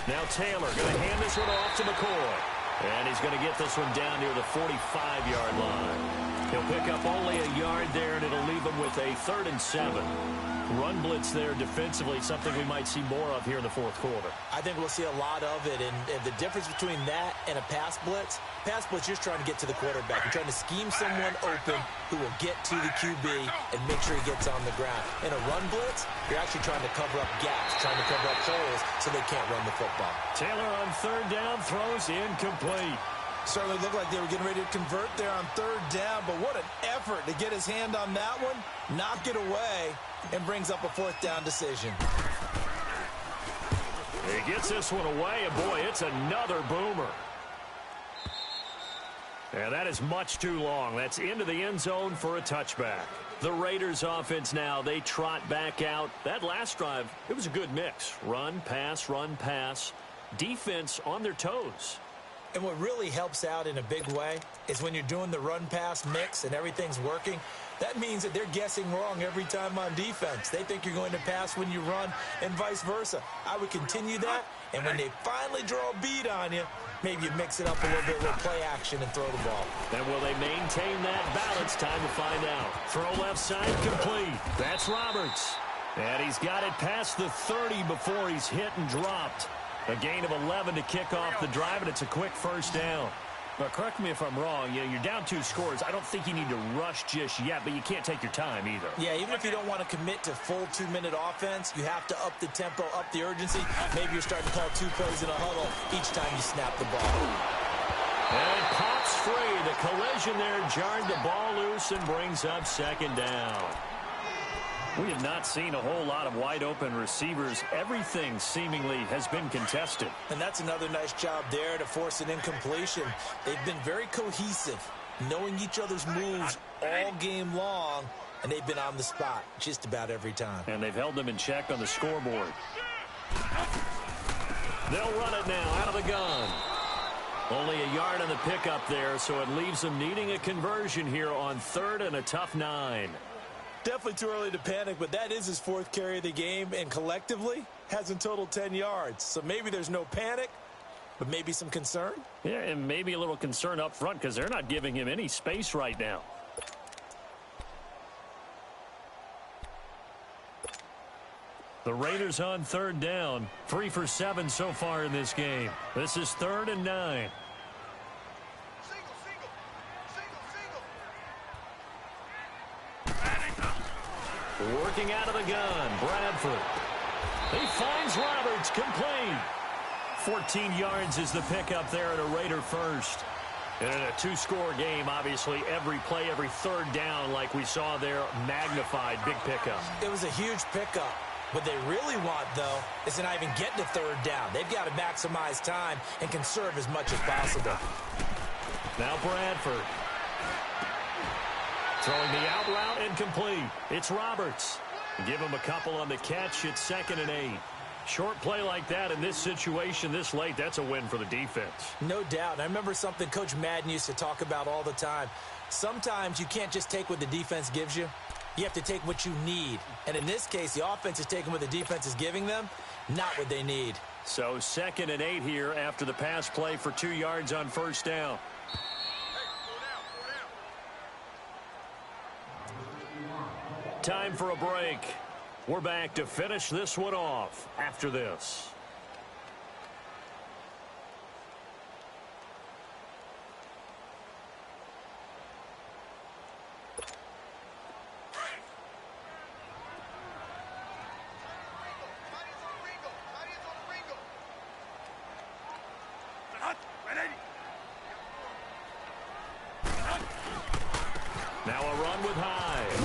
Now Taylor going to hand this one off to McCoy. And he's going to get this one down near the 45-yard line. He'll pick up only a yard there, and it'll leave him with a 3rd and 7. Run blitz there defensively, something we might see more of here in the 4th quarter. I think we'll see a lot of it, and the difference between that and a pass blitz, you're just trying to get to the quarterback. You're trying to scheme someone open who will get to the QB and make sure he gets on the ground. In a run blitz, you're actually trying to cover up gaps, trying to cover up holes so they can't run the football. Taylor on 3rd down, throws incomplete. Certainly looked like they were getting ready to convert there on 3rd down, but what an effort to get his hand on that one, knock it away, and brings up a 4th down decision. He gets this one away, and boy, it's another boomer. And that is much too long. That's into the end zone for a touchback. The Raiders offense now, they trot back out. That last drive, it was a good mix. Run, pass, defense on their toes. And what really helps out in a big way is when you're doing the run-pass mix and everything's working, that means that they're guessing wrong every time on defense. They think you're going to pass when you run and vice versa. I would continue that, and when they finally draw a beat on you, maybe you mix it up a little bit with play action and throw the ball. And will they maintain that balance? Time to find out. Throw left side complete. That's Roberts. And he's got it past the 30 before he's hit and dropped. A gain of 11 to kick off the drive, and it's a quick 1st down. But correct me if I'm wrong. You know, you're down 2 scores. I don't think you need to rush just yet, but you can't take your time either. Yeah, even if you don't want to commit to full 2-minute offense, you have to up the tempo, up the urgency. Maybe you're starting to call 2 plays in a huddle each time you snap the ball. And it pops free. The collision there jarred the ball loose and brings up 2nd down. We have not seen a whole lot of wide-open receivers. Everything seemingly has been contested. And that's another nice job there to force an incompletion. They've been very cohesive, knowing each other's moves all game long, and they've been on the spot just about every time. And they've held them in check on the scoreboard. They'll run it now out of the gun. Only a yard on the pickup there, so it leaves them needing a conversion here on 3rd and a tough 9. Definitely too early to panic, but that is his 4th carry of the game, and collectively has in total 10 yards. So maybe there's no panic, but maybe some concern. Yeah, and maybe a little concern up front because they're not giving him any space right now. The Raiders on 3rd down, 3 for 7 so far in this game. This is 3rd and 9. Working out of the gun, Bradford. He finds Roberts, complete. 14 yards is the pickup there at a Raider first. And in a two-score game, obviously, every play, every third down, like we saw there, magnified, big pickup. It was a huge pickup. What they really want, though, is to not even get to third down. They've got to maximize time and conserve as much as possible. Now Bradford. Throwing the out route incomplete. It's Roberts. Give him a couple on the catch. It's 2nd and 8. Short play like that in this situation this late, that's a win for the defense. No doubt. I remember something Coach Madden used to talk about all the time. Sometimes you can't just take what the defense gives you. You have to take what you need. And in this case, the offense is taking what the defense is giving them, not what they need. So 2nd and 8 here after the pass play for 2 yards on first down. Time for a break. We're back to finish this one off after this. Now a run with Hyde.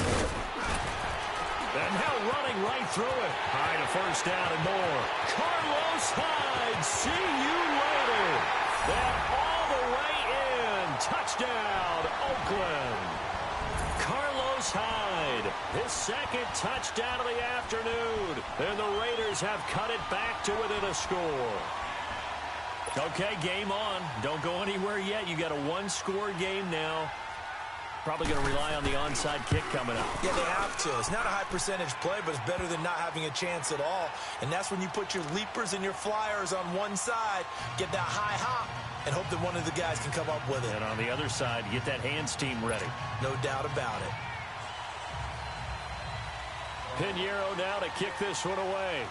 And now running right through it. Hyde a first down and more. Carlos Hyde, see you later. That all the way in. Touchdown, Oakland. Carlos Hyde, his 2nd touchdown of the afternoon. And the Raiders have cut it back to within a score. Okay, game on. Don't go anywhere yet. You got a one-score game now. Probably going to rely on the onside kick coming up. Yeah, they have to. It's not a high percentage play, but it's better than not having a chance at all. And that's when you put your leapers and your flyers on one side, get that high hop, and hope that one of the guys can come up with it. And on the other side, get that hands team ready. No doubt about it. Pinheiro now to kick this one away.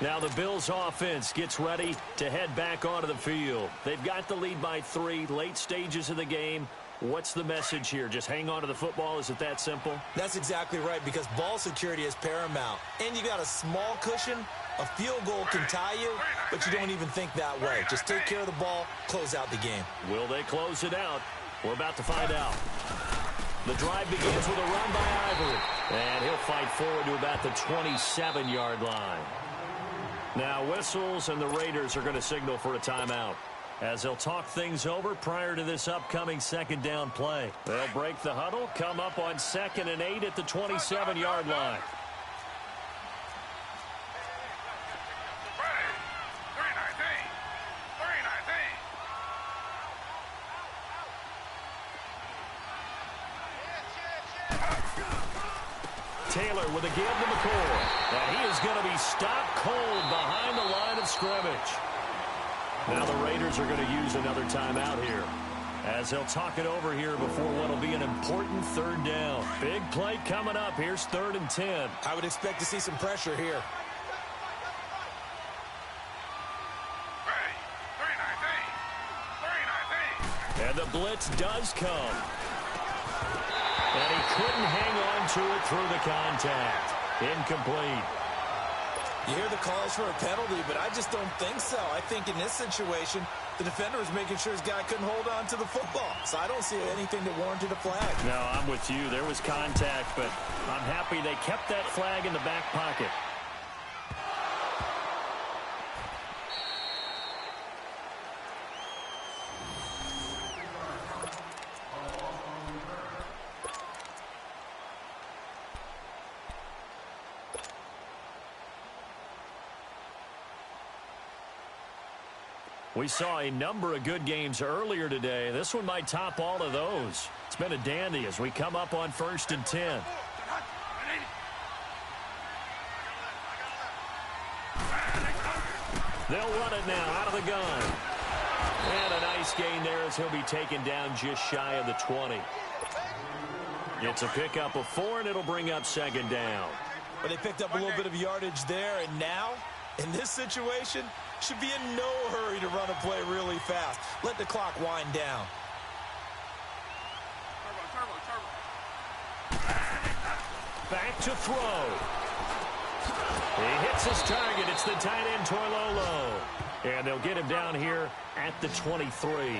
Now the Bills offense gets ready to head back onto the field. They've got the lead by 3, late stages of the game. What's the message here? Just hang on to the football? Is it that simple? That's exactly right, because ball security is paramount. And you got a small cushion. A field goal can tie you, but you don't even think that way. Just take care of the ball, close out the game. Will they close it out? We're about to find out. The drive begins with a run by Ivory. And he'll fight forward to about the 27-yard line. Now whistles, and the Raiders are going to signal for a timeout as they'll talk things over prior to this upcoming 2nd down play. They'll break the huddle, come up on 2nd and 8 at the 27-yard line. Taylor with a give to McCoy. And he is going to be stopped cold behind the line of scrimmage. Now the Raiders are going to use another timeout here as they'll talk it over here before what will be an important 3rd down. Big play coming up. Here's 3rd and 10. I would expect to see some pressure here. And the blitz does come. And he couldn't hang on to it through the contact. Incomplete. You hear the calls for a penalty, but I just don't think so. I think in this situation, the defender was making sure his guy couldn't hold on to the football. So I don't see anything that warranted a flag. No, I'm with you. There was contact, but I'm happy they kept that flag in the back pocket. We saw a number of good games earlier today. This one might top all of those. It's been a dandy as we come up on 1st and 10. They'll run it now out of the gun. And a nice gain there as he'll be taken down just shy of the 20. It's a pickup of 4, and it'll bring up 2nd down. But they picked up a little bit of yardage there, and now, in this situation, should be in no hurry to run a play really fast. Let the clock wind down. back to throw. He hits his target. It's the tight end, Toilolo. And they'll get him down here at the 23.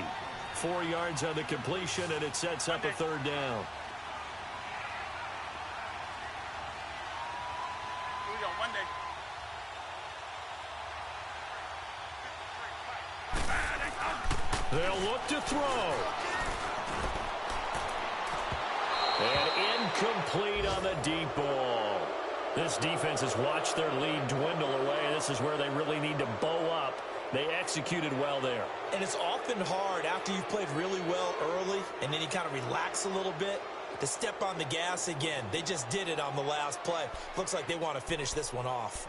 4 yards on the completion, and it sets up a third down. Here we go, Monday. They'll look to throw. And incomplete on the deep ball. This defense has watched their lead dwindle away. This is where they really need to bow up. They executed well there. And it's often hard after you've played really well early and then you kind of relax a little bit to step on the gas again. They just did it on the last play. Looks like they want to finish this one off.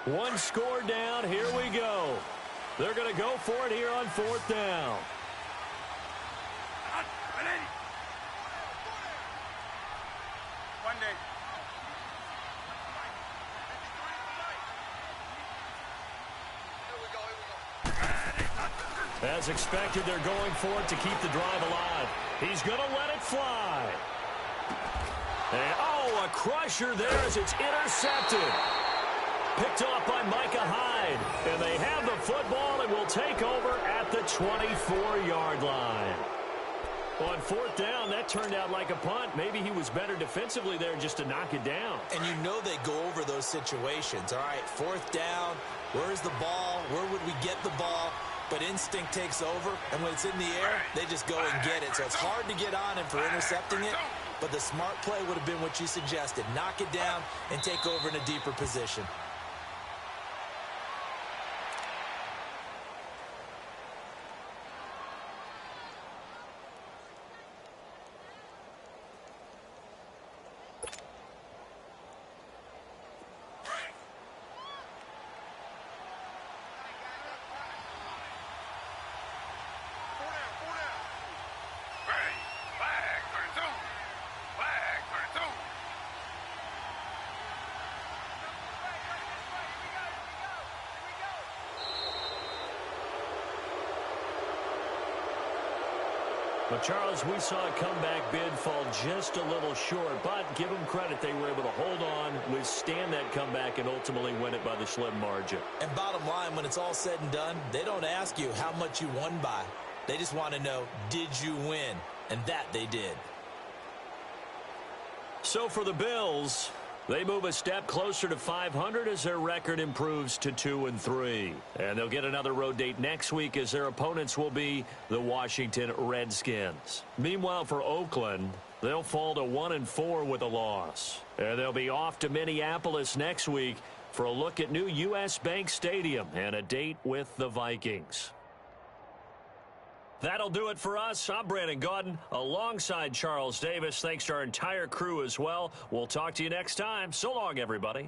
One score down. Here we go. They're going to go for it here on fourth down. Monday. As expected, they're going for it to keep the drive alive. He's going to let it fly. And, oh, a crusher there as it's intercepted. Picked off by Micah Hyde. And they have the football and will take over at the 24-yard line. On fourth down, that turned out like a punt. Maybe he was better defensively there just to knock it down. And you know they go over those situations. All right, fourth down, where's the ball? Where would we get the ball? But instinct takes over, and when it's in the air, they just go and get it. So it's hard to get on him for intercepting it, but the smart play would have been what you suggested. Knock it down and take over in a deeper position. But, Charles, we saw a comeback bid fall just a little short, but give them credit. They were able to hold on, withstand that comeback, and ultimately win it by the slim margin. And bottom line, when it's all said and done, they don't ask you how much you won by. They just want to know, did you win? And that they did. So for the Bills, they move a step closer to 500 as their record improves to 2-3. And they'll get another road date next week as their opponents will be the Washington Redskins. Meanwhile, for Oakland, they'll fall to 1-4 with a loss. And they'll be off to Minneapolis next week for a look at new U.S. Bank Stadium and a date with the Vikings. That'll do it for us. I'm Brandon Gaudin alongside Charles Davis. Thanks to our entire crew as well. We'll talk to you next time. So long, everybody.